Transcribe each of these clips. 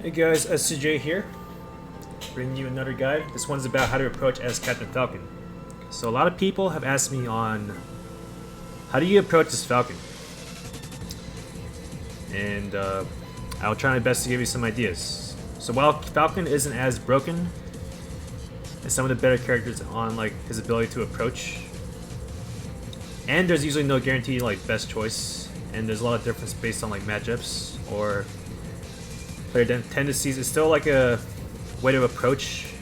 Hey guys, S2j here, bringing you another guide. This one's about how to approach as Captain Falcon. So a lot of people have asked me on how do you approach this Falcon, and I'll try my best to give you some ideas. So while Falcon isn't as broken as some of the better characters on like his ability to approach, and there's usually no guaranteed like best choice, and there's a lot of difference based on like matchups or player tendencies, it's still like a way to approach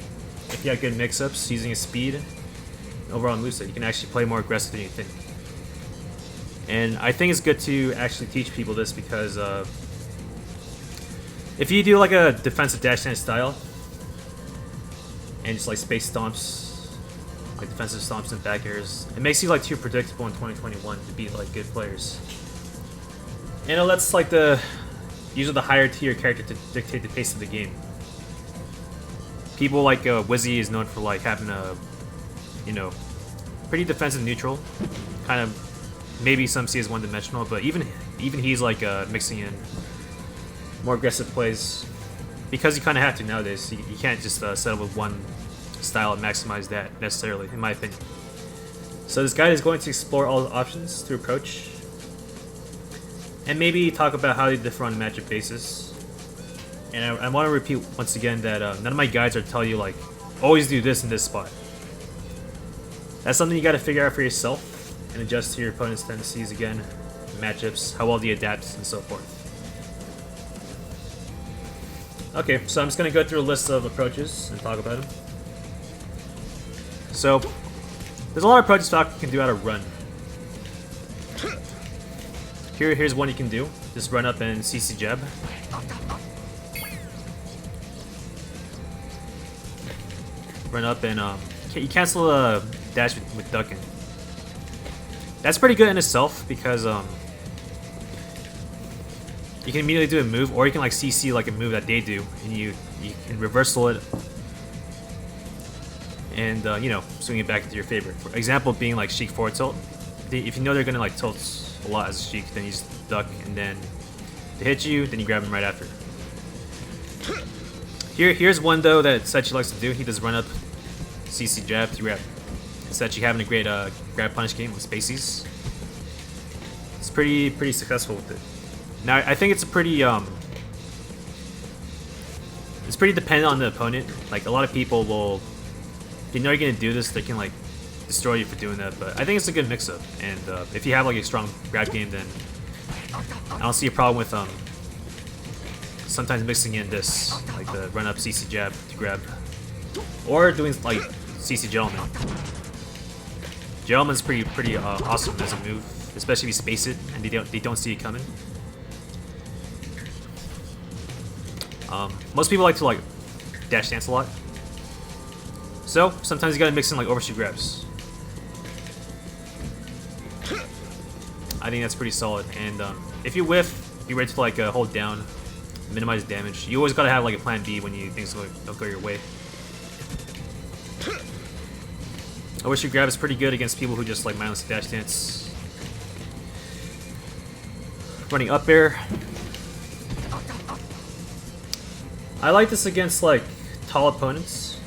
if you have good mix-ups using his speed and overall moveset. You can actually play more aggressive than you think. And I think it's good to actually teach people this because if you do like a defensive dash dance style and just like space stomps, like defensive stomps and back airs, it makes you like too predictable in 2021 to beat like good players. And it lets like usually the higher tier character to dictate the pace of the game. People like Wizzy is known for like having a, pretty defensive neutral, kind of maybe some see as one-dimensional, but even he's like mixing in more aggressive plays because you kind of have to nowadays. You can't just settle with one style and maximize that necessarily, in my opinion. So this guide is going to explore all the options to approach, and maybe talk about how they differ on a matchup basis. And I want to repeat once again that none of my guides are tell you like always do this in this spot. That's something you got to figure out for yourself and adjust to your opponent's tendencies again, matchups, how well do you adapt, and so forth. Okay, so I'm just gonna go through a list of approaches and talk about them. So there's a lot of approaches Falcon can do out of run. Here's one you can do. Just run up and CC jab. Run up and you cancel the dash with ducking. That's pretty good in itself because you can immediately do a move, or you can like CC like a move that they do, and you can reversal it and swing it back into your favor. For example, being like Sheik forward tilt. If you know they're gonna like tilt a lot as a Sheik, then you just duck, and then they hit you, then you grab him right after. Here's one though that S2j likes to do. He does run up, CC jab to grab. S2j having a great grab punish game with spacies. It's pretty successful with it. Now I think it's pretty dependent on the opponent. Like a lot of people will, if you know you're gonna do this, they can like destroy you for doing that, but I think it's a good mix-up, and if you have like a strong grab game, then I don't see a problem with sometimes mixing in this, like the run-up CC jab to grab, or doing like CC gentleman. Gentleman's pretty awesome as a move, especially if you space it and they don't see it coming. Most people like to like dash dance a lot, so sometimes you gotta mix in like overshoot grabs. I think that's pretty solid, and if you whiff, be ready to like hold down, minimize damage. You always gotta have like a plan B when things don't go your way. Overshoot grab is pretty good against people who just like mindless dash dance. Running up air. I like this against like tall opponents.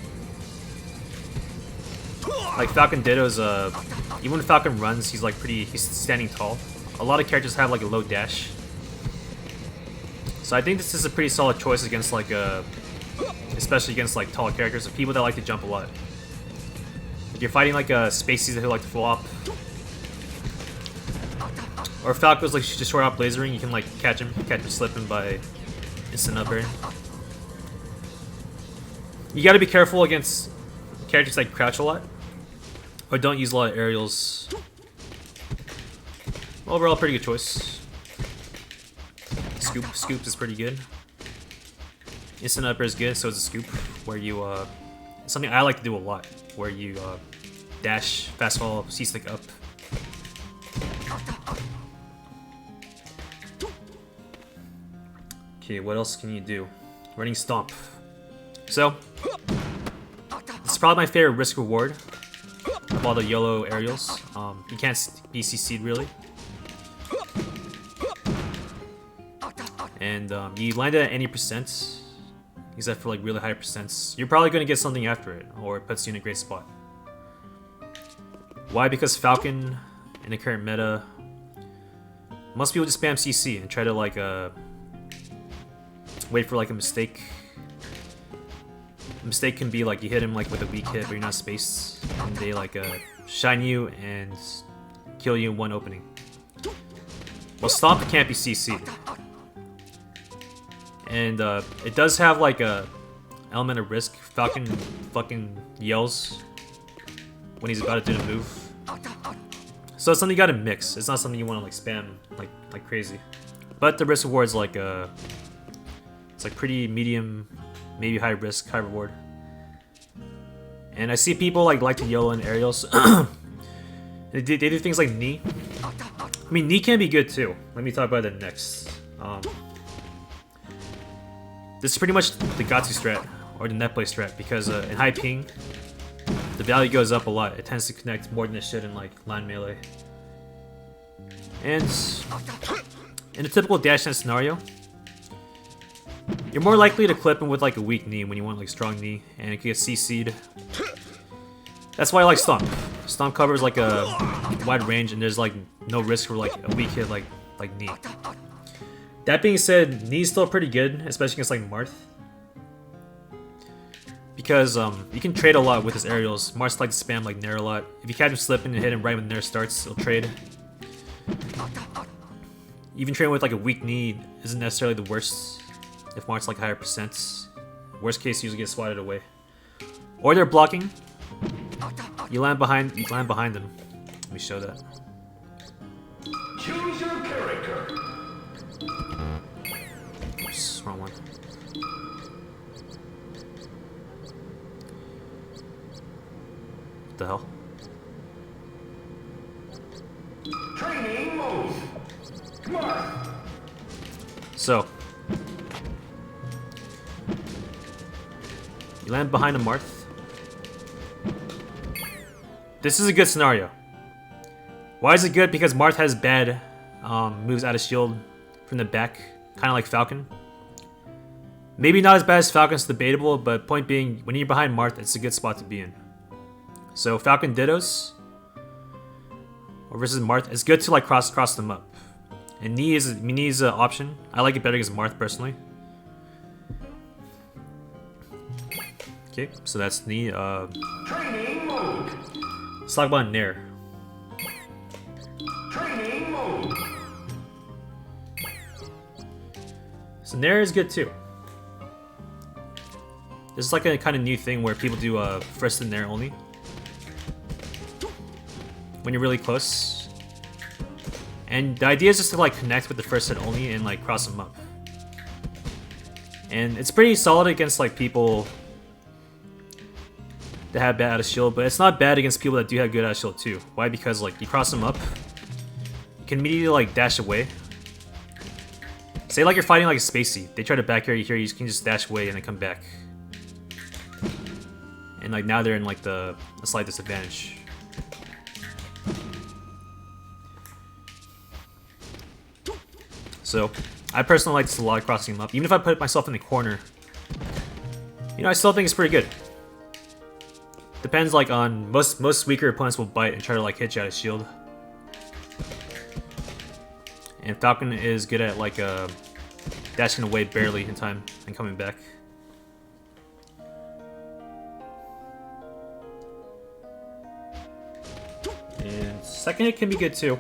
Like Falcon Ditto's even when Falcon runs, he's standing tall. A lot of characters have like a low dash. So I think this is a pretty solid choice against like especially against like tall characters or people that like to jump a lot. If you're fighting like spacies who like to flop, or Falco's like just short out lasering, you can like catch him slipping by instant up air. You gotta be careful against characters that crouch a lot, or don't use a lot of aerials. Overall, pretty good choice. Scoops is pretty good. Instant upper is good, so is a scoop, where you something I like to do a lot, where you dash, fast fall, C-stick up. Okay, what else can you do? Running stomp. So this is probably my favorite risk reward of all the YOLO aerials. You can't be CC'd really. And you land it at any percent, except for like really high percents, you're probably going to get something after it, or it puts you in a great spot. Why? Because Falcon, in the current meta, most people just spam CC and try to like wait for like a mistake. A mistake can be like you hit him like with a weak hit, but you're not spaced, and they like shine you and kill you in one opening. Well, Stomp can't be CC'd. And it does have like a element of risk. Falcon fucking yells when he's about to do the move. So it's something you gotta mix. It's not something you want to like spam like crazy. But the risk reward's like it's like pretty medium, maybe high risk, high reward. And I see people like to yell in aerials. They do things like knee. I mean, knee can be good too. Let me talk about that next. This is pretty much the Gatsu strat, or the net play strat, because in high ping, the value goes up a lot. It tends to connect more than it should in like line melee. And in a typical dash net scenario, you're more likely to clip him with like a weak knee when you want like strong knee, and it can get CC'd. That's why I like Stomp. Stomp covers like a wide range, and there's like no risk for like a weak hit like knee. That being said, knee's still pretty good, especially against like Marth. Because you can trade a lot with his aerials. Marth's like to spam like Nair a lot. If you catch him slipping and hit him right when Nair starts, he'll trade. Even trading with like a weak knee isn't necessarily the worst if Marth's like higher percents. Worst case, you usually get swatted away. Or they're blocking. You land behind them. Let me show that. Choose your character. Oops, wrong one. What the hell? Training mode. Marth. So you land behind a Marth. This is a good scenario. Why is it good? Because Marth has bad moves out of shield from the back, kind of like Falcon. Maybe not as bad as Falcon's debatable, but point being, when you're behind Marth, it's a good spot to be in. So Falcon Dittos or versus Marth, it's good to like cross them up. And knee is an option. I like it better against Marth personally. Okay, so that's knee. Training mode. Let's talk about Nair. Training mode. So Nair is good too. This is like a kind of new thing where people do first in Nair only. When you're really close. And the idea is just to like connect with the first hit only and like cross them up. And it's pretty solid against like people that have bad out of shield, but it's not bad against people that do have good out of shield too. Why? Because like you cross them up, you can immediately like dash away. Say like you're fighting like a Spacey, they try to back air you here, you can just dash away and then come back. And like now they're in like a slight disadvantage. So I personally like this a lot, crossing them up. Even if I put myself in the corner, you know, I still think it's pretty good. Depends like on most weaker opponents will bite and try to like hit you out of shield. And Falcon is good at like dashing away barely in time and coming back. And second hit can be good too.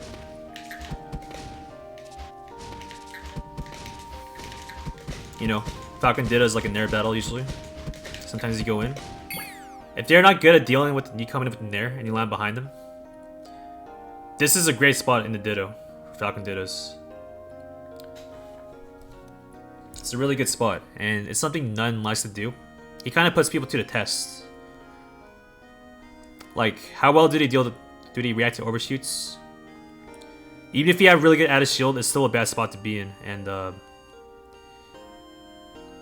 You know, Falcon Ditto is like a Nair battle usually. Sometimes you go in. If they're not good at dealing with you coming in with the Nair and you land behind them, this is a great spot in the Ditto for Falcon Dittos. It's a really good spot, and it's something Nun likes to do. He kind of puts people to the test. Like, how well do they react to overshoots? Even if you have really good out of shield, it's still a bad spot to be in, and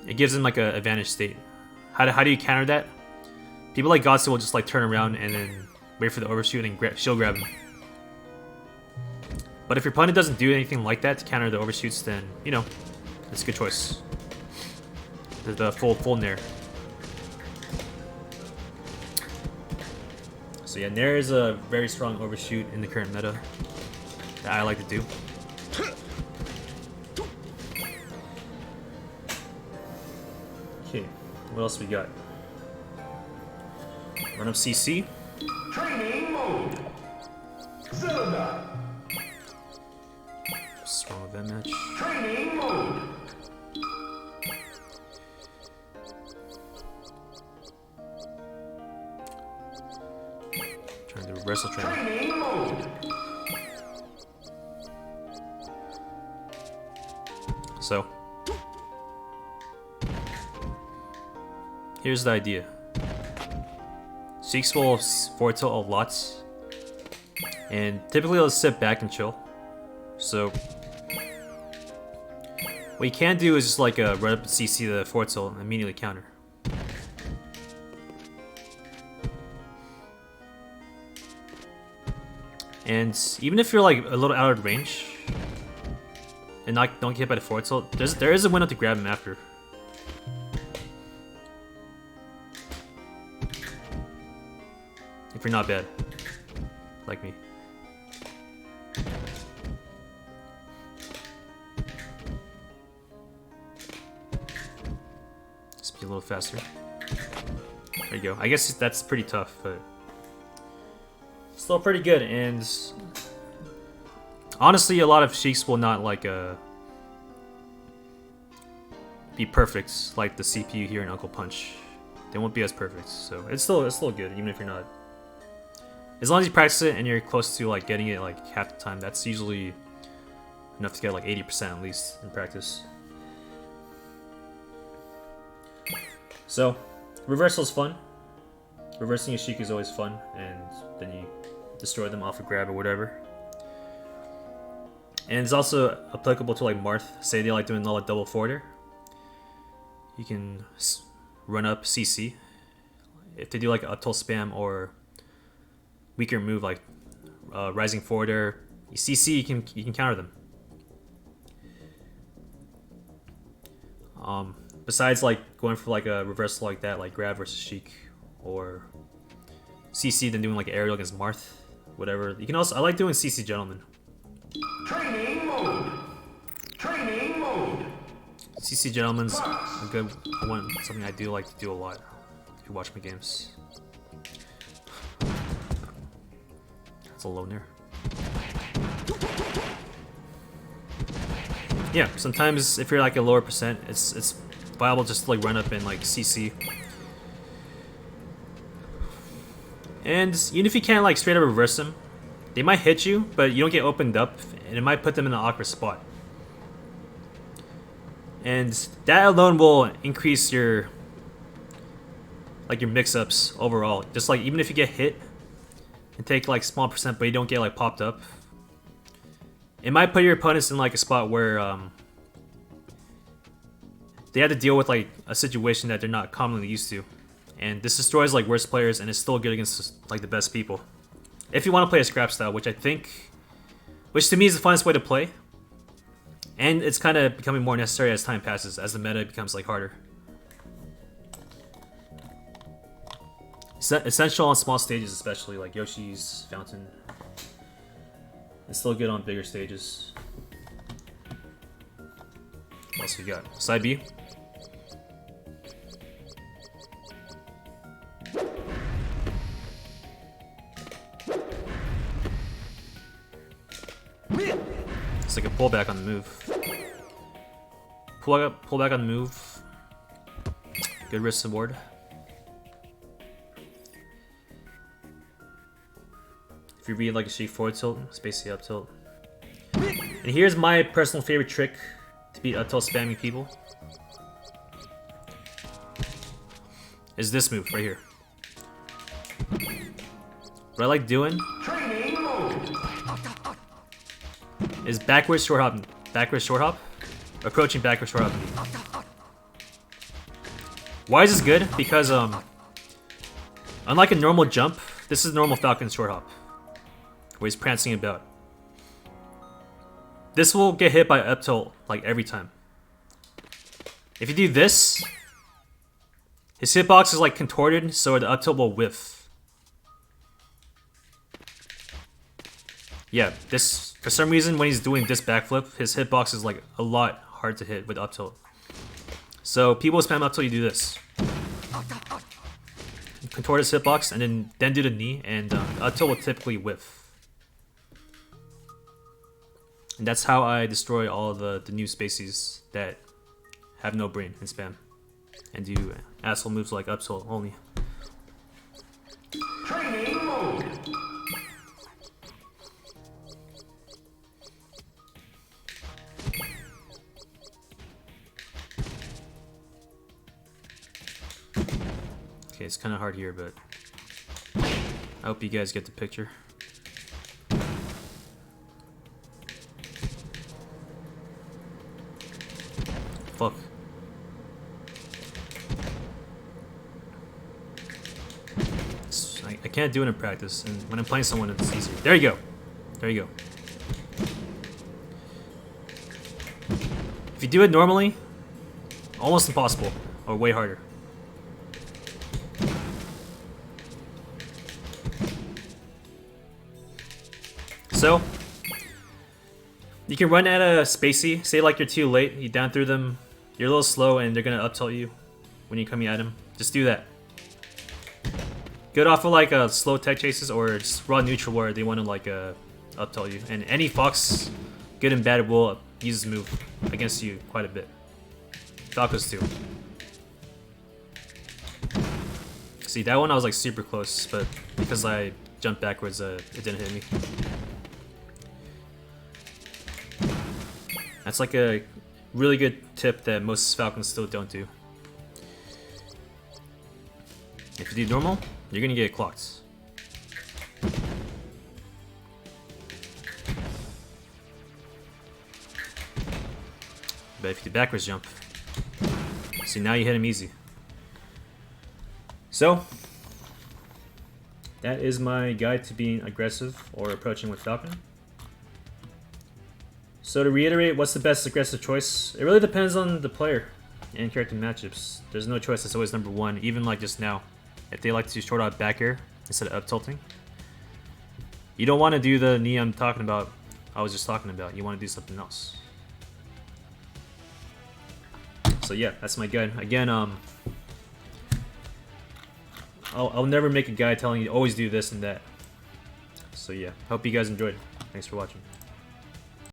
it gives them like an advantage state. How do you counter that? People like Gatsu will just like turn around and then wait for the overshoot and shield grab him. But if your opponent doesn't do anything like that to counter the overshoots, then, you know, it's a good choice. The full nair. So yeah, nair is a very strong overshoot in the current meta that I like to do. Okay, what else we got? Run up CC. Training mode. Zelda. Strong event match. Training mode. Trying to do wrestle training. Training mode. So here's the idea. Sheiks will forward tilt a lot, and typically they'll sit back and chill. So what you can do is just like run up CC the forward tilt and immediately counter. And even if you're like a little out of range and don't get hit by the forward tilt, there is a window to grab him after. If you're not bad, like me. Just be a little faster. There you go. I guess that's pretty tough, but still pretty good. And honestly, a lot of Sheiks will not like be perfect like the CPU here in Uncle Punch. They won't be as perfect, so it's still good even if you're not. As long as you practice it and you're close to like getting it like half the time, that's usually enough to get like 80% at least in practice. So, reversal is fun. Reversing a Sheik is always fun, and then you destroy them off a grab or whatever. And it's also applicable to like Marth. Say they like doing a double forwarder. You can run up CC. If they do like a toll spam or weaker move like rising forwarder, CC, you can counter them. Besides like going for like a reversal like that, like grab versus Sheik, or CC then doing like aerial against Marth, whatever. You can also, I like doing CC Gentleman. Training mode. Training mode. CC Gentleman's a good one, something I do like to do a lot if you watch my games. That's a low nair. Yeah, sometimes if you're like a lower percent, it's viable just to like run up and like CC. And even if you can't like straight up reverse them, they might hit you, but you don't get opened up, and it might put them in an awkward spot. And that alone will increase your mix-ups overall. Just like even if you get hit and take like small percent, but you don't get like popped up, it might put your opponents in like a spot where they have to deal with like a situation that they're not commonly used to. And this destroys like worst players, and it's still good against like the best people. If you want to play a scrap style, which to me is the funnest way to play. And it's kind of becoming more necessary as time passes, as the meta becomes like harder. It's essential on small stages, especially like Yoshi's, Fountain. It's still good on bigger stages. What else we got? Side B. It's like a pullback on the move. Pull back on the move. Good risk reward. If you read like a Sheik forward tilt, it's basically up tilt. And here's my personal favorite trick to beat up tilt spamming people. Is this move right here. What I like doing is backwards short hop, approaching backwards short hop. Why is this good? Because unlike a normal jump, this is normal Falcon short hop, where he's prancing about. This will get hit by up tilt like every time. If you do this, His hitbox is like contorted, so the up tilt will whiff. Yeah, this for some reason when he's doing this backflip, his hitbox is like a lot hard to hit with up tilt. So people spam up tilt, you do this. Contort his hitbox and then do the knee, and up tilt will typically whiff. And that's how I destroy all the new spacies that have no brain and spam. And do asshole moves like up tilt only. Training mode. Okay, it's kind of hard here, but I hope you guys get the picture. Fuck. I can't do it in practice, and when I'm playing someone, it's easier. There you go. There you go. If you do it normally, almost impossible, or way harder. So, you can run at a spacey. Say like you're too late, you down through them, you're a little slow, and they're gonna up tilt you when you come at them. Just do that. Good off of like slow tech chases or just raw neutral where they want to like up tilt you. And any fox, good and bad, will use this move against you quite a bit. Falcons too. See, that one I was like super close, but because I jumped backwards, it didn't hit me. That's like a really good tip that most Falcons still don't do. If you do normal, you're gonna get clocked. But if you do backwards jump, see, now you hit him easy. So, that is my guide to being aggressive or approaching with Falcon. So to reiterate, what's the best aggressive choice? It really depends on the player and character matchups. There's no choice that's always number one, even like just now. If they like to short out back air instead of up tilting, you don't want to do the knee I'm talking about, I was just talking about. You want to do something else. So yeah, that's my guide. Again, I'll never make a guide telling you always do this and that. So yeah, hope you guys enjoyed. Thanks for watching.